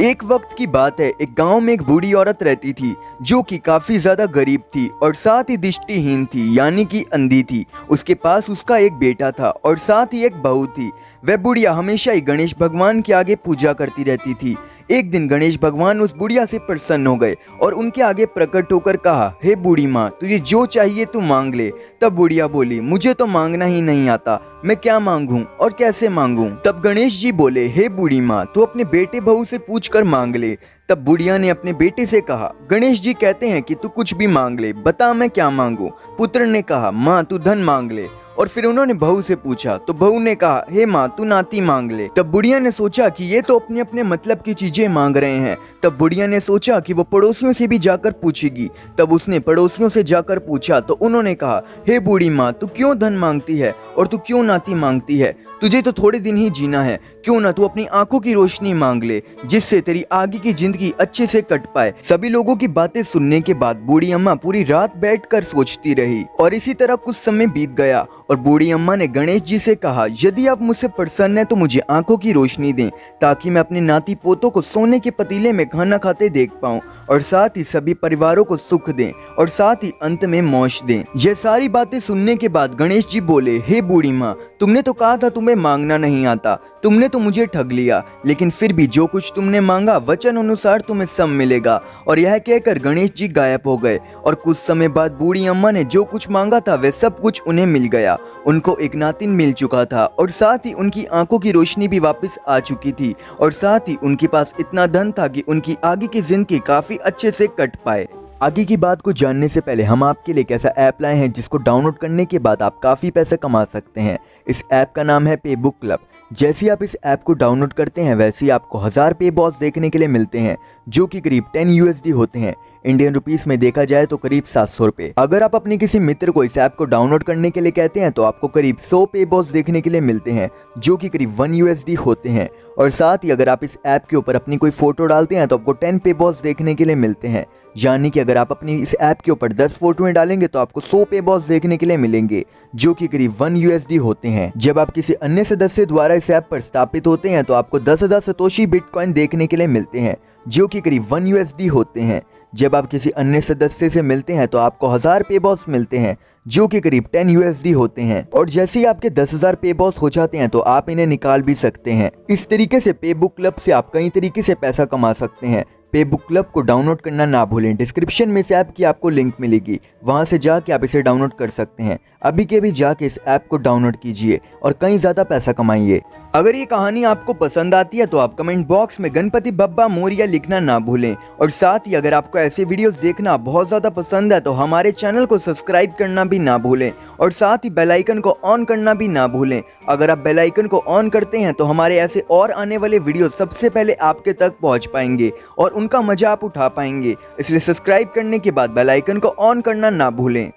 एक वक्त की बात है, एक गांव में एक बूढ़ी औरत रहती थी जो कि काफी ज्यादा गरीब थी और साथ ही दृष्टिहीन थी, यानी कि अंधी थी। उसके पास उसका एक बेटा था और साथ ही एक बहू थी। वह बुढ़िया हमेशा ही गणेश भगवान के आगे पूजा करती रहती थी। एक दिन गणेश भगवान उस बुढ़िया से प्रसन्न हो गए और उनके आगे प्रकट होकर कहा, हे बूढ़ी माँ, तुझे जो चाहिए तू मांग ले। तब बुढ़िया बोली, मुझे तो मांगना ही नहीं आता, मैं क्या मांगूं और कैसे मांगूं। तब गणेश जी बोले, हे बूढ़ी माँ, तू अपने बेटे बहू से पूछ कर मांग ले। तब बुढ़िया ने अपने बेटे से कहा, गणेश जी कहते हैं कि तू कुछ भी मांग ले, बता मैं क्या मांगू। पुत्र ने कहा, माँ तू धन मांग ले। और फिर उन्होंने बहू से पूछा तो बहू ने कहा, हे माँ तू नाती मांग ले। तब बुढ़िया ने सोचा कि ये तो अपने अपने मतलब की चीजें मांग रहे हैं। तब बुढ़िया ने सोचा कि वो पड़ोसियों से भी जाकर पूछेगी। तब उसने पड़ोसियों से जाकर पूछा तो उन्होंने कहा, हे बूढ़ी माँ, तू क्यों धन मांगती है और तू क्यों नाती मांगती है, तुझे तो थोड़े दिन ही जीना है, क्यों ना तू अपनी आंखों की रोशनी मांग ले, जिससे तेरी आगे की जिंदगी अच्छे से कट पाए। सभी लोगों की बातें सुनने के बाद बूढ़ी अम्मा पूरी रात बैठकर सोचती रही और इसी तरह कुछ समय बीत गया और बूढ़ी अम्मा ने गणेश जी से कहा, यदि आप मुझसे प्रसन्न हैं तो मुझे आंखों की रोशनी दें, ताकि मैं अपने नाती पोतों को सोने के पतीले में खाना खाते देख पाऊं और साथ ही सभी परिवारों को सुख दें और साथ ही अंत में मौज दें। ये सारी बातें सुनने के बाद गणेश जी बोले, हे बूढ़ी माँ, तुमने तो कहा था तुम्हें मांगना नहीं आता, तुमने तो मुझे ठग लिया, लेकिन फिर भी जो कुछ तुमने मांगा वचन अनुसार तुम्हें सब मिलेगा। और यह कहकर गणेश जी गायब हो गए और कुछ समय बाद बूढ़ी अम्मा ने जो कुछ मांगा था वह सब कुछ उन्हें मिल गया। उनको एक नातिन मिल चुका था और साथ ही उनकी आंखों की रोशनी भी वापस आ चुकी थी और साथ ही उनके पास इतना धन था कि उनकी आगे की जिंदगी काफी अच्छे से कट पाए। आगे की बात को जानने से पहले हम आपके लिए एक ऐसा ऐप लाए हैं जिसको डाउनलोड करने के बाद आप काफ़ी पैसे कमा सकते हैं। इस ऐप का नाम है पे बुक क्लब। जैसे ही आप इस ऐप को डाउनलोड करते हैं वैसे ही आपको 1000 पे बॉस देखने के लिए मिलते हैं, जो कि करीब 10 USD होते हैं। इंडियन रुपीस में देखा जाए तो करीब 700 रुपये। अगर आप अपने किसी मित्र को इस ऐप को डाउनलोड करने के लिए कहते हैं तो आपको करीब 100 पे बॉस देखने के लिए मिलते हैं, जो कि करीब 1 USD होते हैं। और साथ ही अगर आप इस ऐप के ऊपर अपनी कोई फोटो डालते हैं तो आपको 10 पे बॉस देखने के लिए मिलते हैं। यानी कि अगर आप अपनी इस ऐप के ऊपर 10 फोटोएं डालेंगे तो आपको 100 पे बॉस देखने के लिए मिलेंगे, जो कि करीब 1 USD होते हैं। जब आप किसी अन्य सदस्य द्वारा इस ऐप पर स्थापित होते हैं तो आपको 10,000 सतोशी बिटकॉइन देखने के लिए मिलते हैं, जो कि करीब 1 USD होते हैं। जब आप किसी अन्य सदस्य से मिलते हैं तो आपको 1000 पे बॉस मिलते हैं, जो कि करीब 10 USD होते हैं। और जैसे ही आपके 10,000 पे बॉस हो जाते हैं तो आप इन्हें निकाल भी सकते हैं। इस तरीके से पे बुक क्लब से आप कई तरीके से पैसा कमा सकते हैं। पे बुक क्लब को डाउनलोड करना ना भूलें, डिस्क्रिप्शन में इस ऐप की आपको लिंक मिलेगी, वहां से जाके आप इसे डाउनलोड कर सकते हैं। अभी के भी जाके इस ऐप को डाउनलोड कीजिए और कहीं ज़्यादा पैसा कमाइए। अगर ये कहानी आपको पसंद आती है तो आप कमेंट बॉक्स में गणपति बप्पा मोरिया लिखना ना भूलें। और साथ ही अगर आपको ऐसे वीडियोस देखना बहुत ज़्यादा पसंद है तो हमारे चैनल को सब्सक्राइब करना भी ना भूलें और साथ ही बेल आइकन को ऑन करना भी ना भूलें। अगर आप बेल आइकन को ऑन करते हैं तो हमारे ऐसे और आने वाले वीडियो सबसे पहले आपके तक पहुंच पाएंगे और उनका मजा आप उठा पाएंगे। इसलिए सब्सक्राइब करने के बाद बेल आइकन को ऑन करना ना भूलें।